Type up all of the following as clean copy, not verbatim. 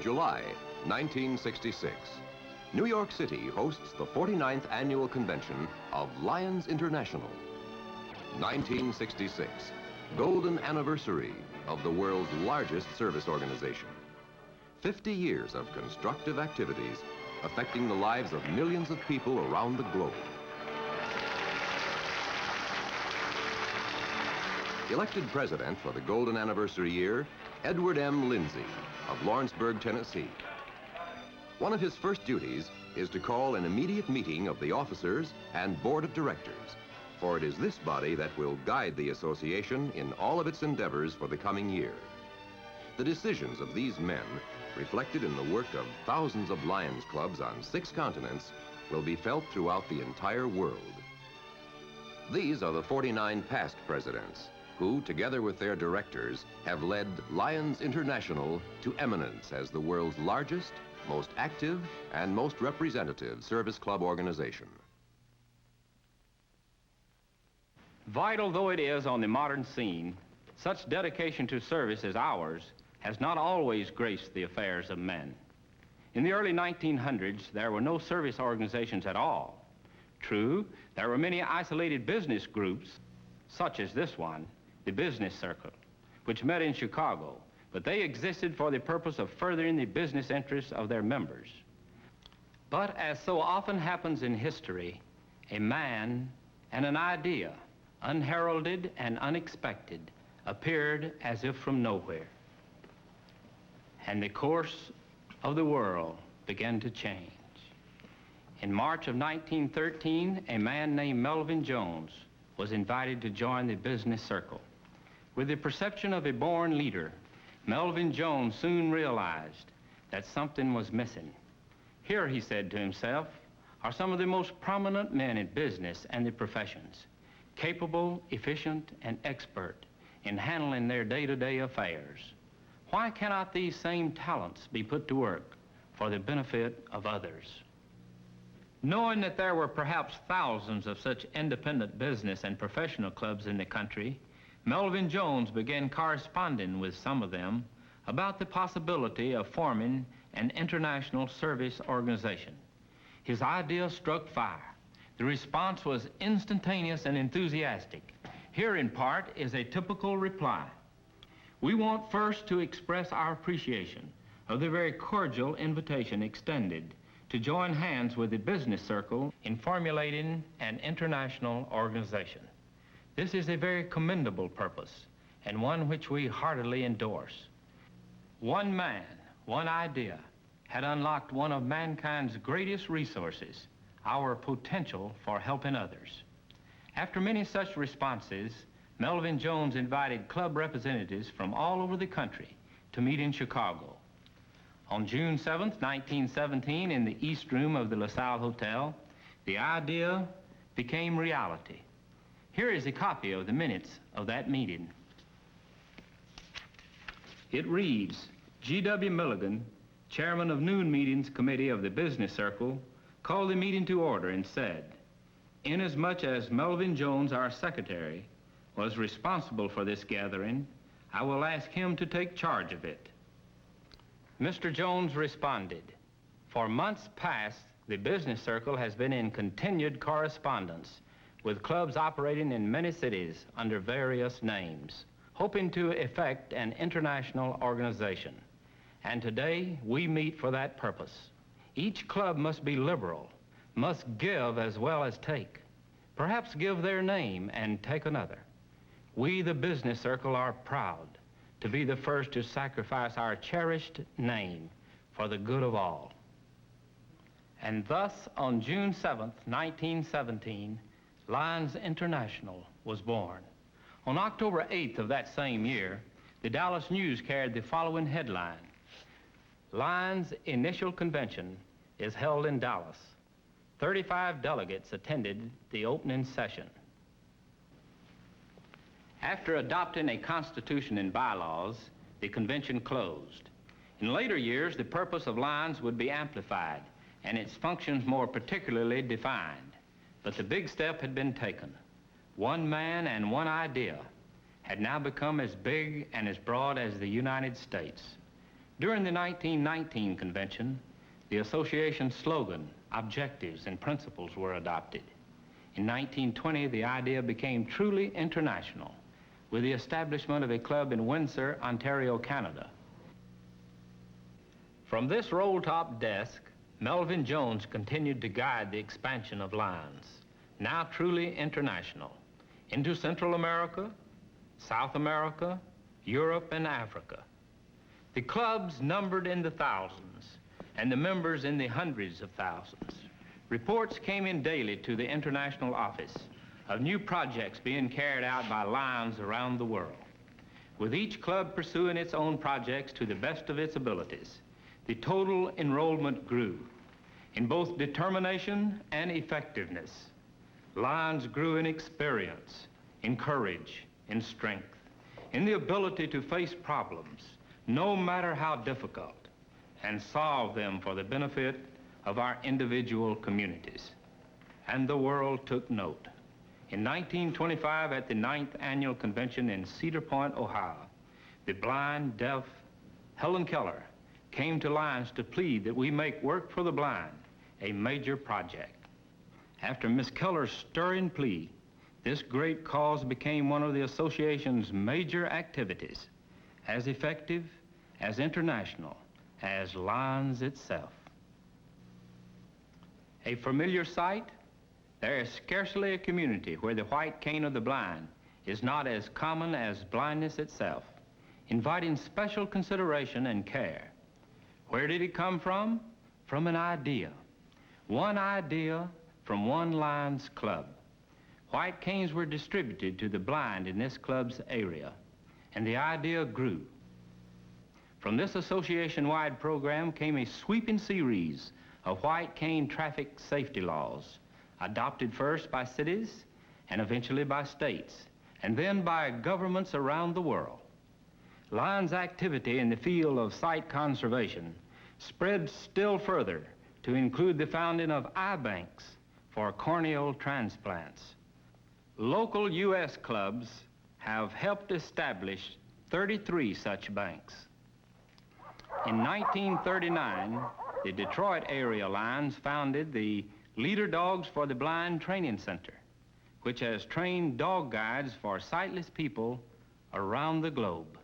July 1966. New York City hosts the 49th Annual Convention of Lions International. 1966, golden anniversary of the world's largest service organization. 50 years of constructive activities affecting the lives of millions of people around the globe. Elected president for the golden anniversary year, Edward M. Lindsay of Lawrenceburg, Tennessee. One of his first duties is to call an immediate meeting of the officers and board of directors, for it is this body that will guide the association in all of its endeavors for the coming year. The decisions of these men, reflected in the work of thousands of Lions clubs on 6 continents, will be felt throughout the entire world. These are the 49 past presidents, who, together with their directors, have led Lions International to eminence as the world's largest, most active, and most representative service club organization. Vital though it is on the modern scene, such dedication to service as ours has not always graced the affairs of men. In the early 1900s, there were no service organizations at all. True, there were many isolated business groups, such as this one, the Business Circle, which met in Chicago, but they existed for the purpose of furthering the business interests of their members. But as so often happens in history, a man and an idea, unheralded and unexpected, appeared as if from nowhere. And the course of the world began to change. In March of 1913, a man named Melvin Jones was invited to join the Business Circle. With the perception of a born leader, Melvin Jones soon realized that something was missing. Here, he said to himself, are some of the most prominent men in business and the professions, capable, efficient, and expert in handling their day-to-day affairs. Why cannot these same talents be put to work for the benefit of others? Knowing that there were perhaps thousands of such independent business and professional clubs in the country, Melvin Jones began corresponding with some of them about the possibility of forming an international service organization. His idea struck fire. The response was instantaneous and enthusiastic. Here, in part, is a typical reply. We want first to express our appreciation of the very cordial invitation extended to join hands with the Business Circle in formulating an international organization. This is a very commendable purpose, and one which we heartily endorse. One man, one idea, had unlocked one of mankind's greatest resources, our potential for helping others. After many such responses, Melvin Jones invited club representatives from all over the country to meet in Chicago. On June 7th, 1917, in the East Room of the LaSalle Hotel, the idea became reality. Here is a copy of the minutes of that meeting. It reads, G.W. Milligan, chairman of Noon Meetings Committee of the Business Circle, called the meeting to order and said, inasmuch as Melvin Jones, our secretary, was responsible for this gathering, I will ask him to take charge of it. Mr. Jones responded, for months past, the Business Circle has been in continued correspondence with clubs operating in many cities under various names, hoping to effect an international organization. And today, we meet for that purpose. Each club must be liberal, must give as well as take, perhaps give their name and take another. We, the Business Circle, are proud to be the first to sacrifice our cherished name for the good of all. And thus, on June 7th, 1917, Lions International was born. On October 8th of that same year, the Dallas News carried the following headline: Lions Initial Convention is held in Dallas. 35 delegates attended the opening session. After adopting a constitution and bylaws, the convention closed. In later years, the purpose of Lions would be amplified and its functions more particularly defined. But the big step had been taken. One man and one idea had now become as big and as broad as the United States. During the 1919 convention, the association's slogan, objectives, and principles were adopted. In 1920, the idea became truly international with the establishment of a club in Windsor, Ontario, Canada. From this roll-top desk, Melvin Jones continued to guide the expansion of Lions, now truly international, into Central America, South America, Europe, and Africa. The clubs numbered in the thousands, and the members in the hundreds of thousands. Reports came in daily to the international office of new projects being carried out by Lions around the world. With each club pursuing its own projects to the best of its abilities, the total enrollment grew in both determination and effectiveness. Lions grew in experience, in courage, in strength, in the ability to face problems, no matter how difficult, and solve them for the benefit of our individual communities. And the world took note. In 1925, at the 9th Annual Convention in Cedar Point, Ohio, the blind, deaf Helen Keller came to Lions to plead that we make Work for the Blind a major project. After Miss Keller's stirring plea, this great cause became one of the association's major activities, as effective, as international, as Lions itself. A familiar sight? There is scarcely a community where the white cane of the blind is not as common as blindness itself, inviting special consideration and care. Where did it come from? From an idea. One idea from one Lions club. White canes were distributed to the blind in this club's area, and the idea grew. From this association-wide program came a sweeping series of white cane traffic safety laws, adopted first by cities and eventually by states, and then by governments around the world. Lions' activity in the field of sight conservation spread still further to include the founding of eye banks for corneal transplants. Local U.S. clubs have helped establish 33 such banks. In 1939, the Detroit area Lions founded the Leader Dogs for the Blind Training Center, which has trained dog guides for sightless people around the globe.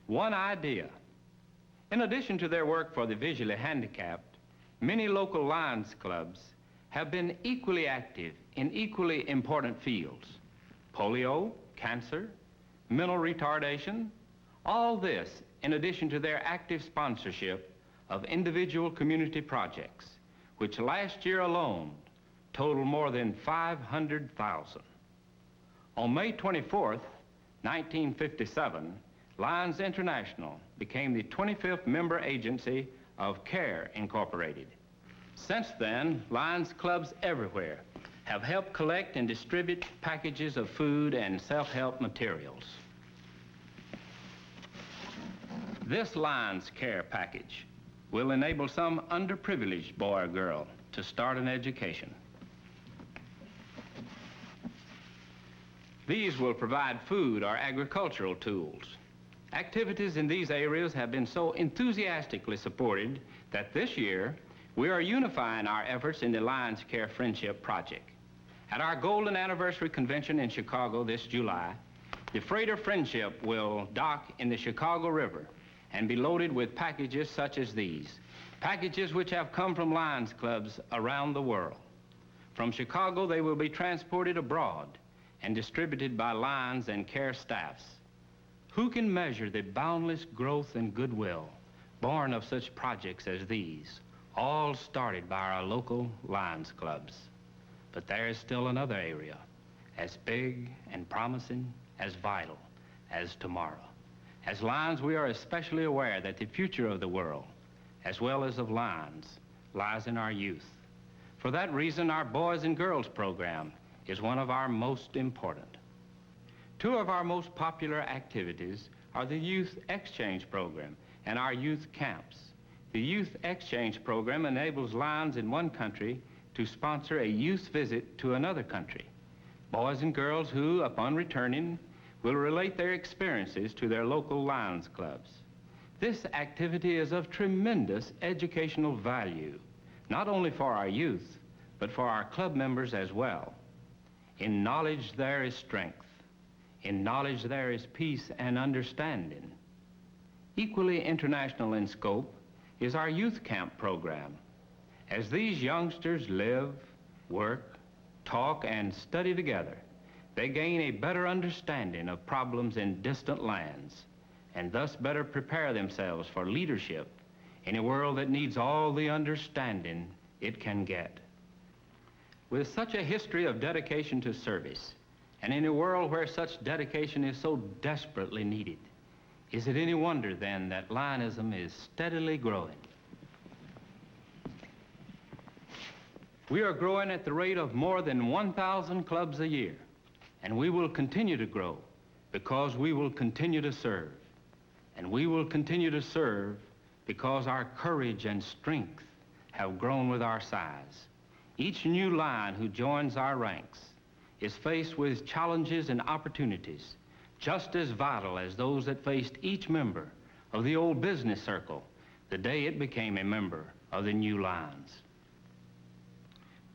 One idea. In addition to their work for the visually handicapped, many local Lions clubs have been equally active in equally important fields. Polio, cancer, mental retardation, all this in addition to their active sponsorship of individual community projects, which last year alone totaled more than 500,000. On May 24th, 1957, Lions International became the 25th member agency of CARE Incorporated. Since then, Lions clubs everywhere have helped collect and distribute packages of food and self-help materials. This Lions Care package will enable some underprivileged boy or girl to start an education. These will provide food or agricultural tools. Activities in these areas have been so enthusiastically supported that this year we are unifying our efforts in the Lions Care Friendship Project. At our Golden Anniversary Convention in Chicago this July, the freighter Friendship will dock in the Chicago River and be loaded with packages such as these, packages which have come from Lions clubs around the world. From Chicago, they will be transported abroad and distributed by Lions and Care staffs. Who can measure the boundless growth and goodwill born of such projects as these, all started by our local Lions clubs? But there is still another area, as big and promising, as vital as tomorrow. As Lions, we are especially aware that the future of the world, as well as of Lions, lies in our youth. For that reason, our Boys and Girls program is one of our most important. Two of our most popular activities are the Youth Exchange Program and our youth camps. The Youth Exchange Program enables Lions in one country to sponsor a youth visit to another country. Boys and girls who, upon returning, will relate their experiences to their local Lions clubs. This activity is of tremendous educational value, not only for our youth, but for our club members as well. In knowledge there is strength. In knowledge there is peace and understanding. Equally international in scope is our youth camp program. As these youngsters live, work, talk, and study together, they gain a better understanding of problems in distant lands, and thus better prepare themselves for leadership in a world that needs all the understanding it can get. With such a history of dedication to service, and in a world where such dedication is so desperately needed, is it any wonder then that Lionism is steadily growing? We are growing at the rate of more than 1,000 clubs a year, and we will continue to grow because we will continue to serve. And we will continue to serve because our courage and strength have grown with our size. Each new Lion who joins our ranks is faced with challenges and opportunities just as vital as those that faced each member of the old business circle the day it became a member of the new Lions.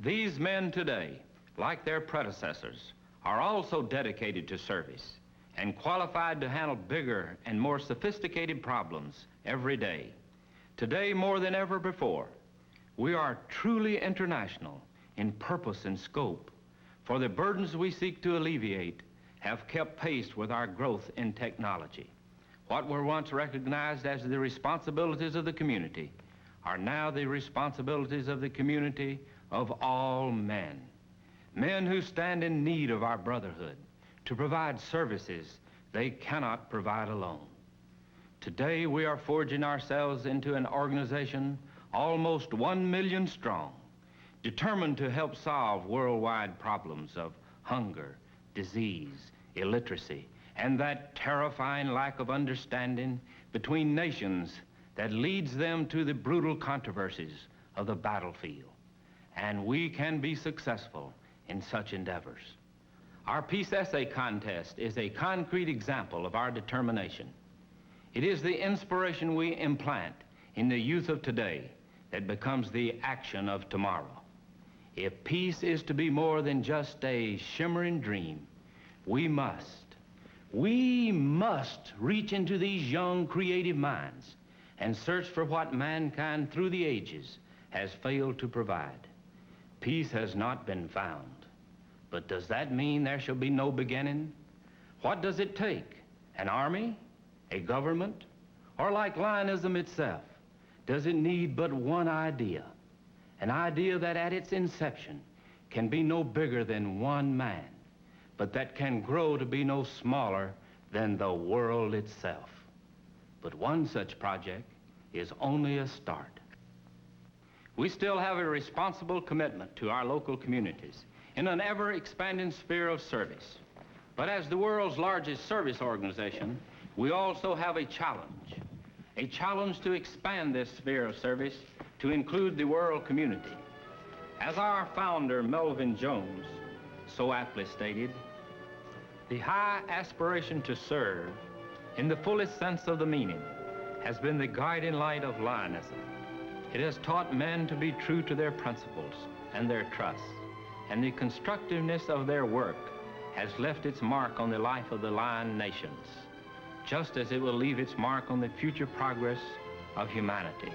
These men today, like their predecessors, are also dedicated to service and qualified to handle bigger and more sophisticated problems every day. Today, more than ever before, we are truly international in purpose and scope, for the burdens we seek to alleviate have kept pace with our growth in technology. What were once recognized as the responsibilities of the community are now the responsibilities of the community of all men. Men who stand in need of our brotherhood to provide services they cannot provide alone. Today we are forging ourselves into an organization almost 1 million strong, determined to help solve worldwide problems of hunger, disease, illiteracy, and that terrifying lack of understanding between nations that leads them to the brutal controversies of the battlefield. And we can be successful in such endeavors. Our peace essay contest is a concrete example of our determination. It is the inspiration we implant in the youth of today that becomes the action of tomorrow. If peace is to be more than just a shimmering dream, we must reach into these young creative minds and search for what mankind through the ages has failed to provide. Peace has not been found. But does that mean there shall be no beginning? What does it take? An army? A government? Or like Lionism itself, does it need but one idea? An idea that at its inception can be no bigger than one man, but that can grow to be no smaller than the world itself. But one such project is only a start. We still have a responsible commitment to our local communities in an ever-expanding sphere of service. But as the world's largest service organization, we also have a challenge to expand this sphere of service to include the world community. As our founder, Melvin Jones, so aptly stated, the high aspiration to serve, in the fullest sense of the meaning, has been the guiding light of Lionism. It has taught men to be true to their principles and their trusts, and the constructiveness of their work has left its mark on the life of the Lion nations, just as it will leave its mark on the future progress of humanity.